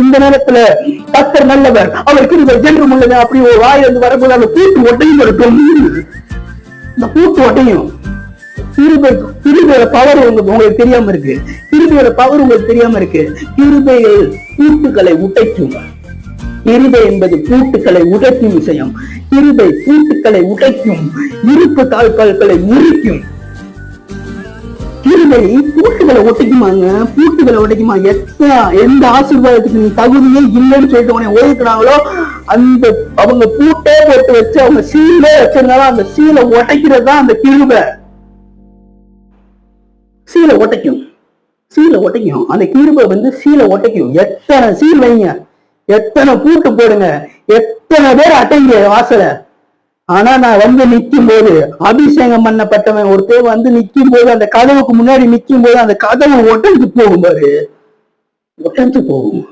இந்த நேரத்துல கர்த்தர் நல்லவர், அவர் கிருபை என்றும் உள்ளது. அப்படி ஒரு வாயிலிருந்து வரும்போது அந்த பூட்டு ஒட்டையும் இருக்கும். இந்த பூட்டு ஒட்டையும் கிருபையோட பவர் உங்களுக்கு தெரியாம இருக்கு. கிருபையோட பவர் உங்களுக்கு தெரியாம இருக்கு. கிருபைகள் பூட்டுகளை உடைக்கும். கிருபை என்பது பூட்டுக்களை உடைக்கும் விஷயம். கிருபை பூட்டுக்களை உடைக்கும், இருப்பு தாழ்கால்களை முறிக்கும். கிருபை பூட்டுகளை ஒட்டிக்குமாங்க, பூட்டுகளை உடைக்குமா. எந்த ஆசீர்வாதத்துக்கு நீ தகுதியே இல்லைன்னு சொல்லிட்டு உடனே ஓடிக்கிறாங்களோ அந்த அவங்க பூட்டே போட்டு வச்சு அவங்க சீலே வச்சிருந்தாலும் அந்த சீலை உடைக்கிறது தான் அந்த கிருபை. சீலை ஒட்டைக்கும், சீலை ஒட்டைக்கும். அந்த கிருபை சீலை ஒட்டைக்கும். எத்தனை சீல் வைங்க, எத்தனை பூட்டு போடுங்க, எத்தனை பேர் அட்டைங்க வாசல. ஆனா நான் நிக்கும் போது, அபிஷேகம் பண்ணப்பட்டவன் ஒருத்தர் நிக்கும் போது, அந்த கதவுக்கு முன்னாடி நிக்கும் போது அந்த கதவு ஒட்டஞ்சு போகும் பாரு, ஒட்டஞ்சு போகும்.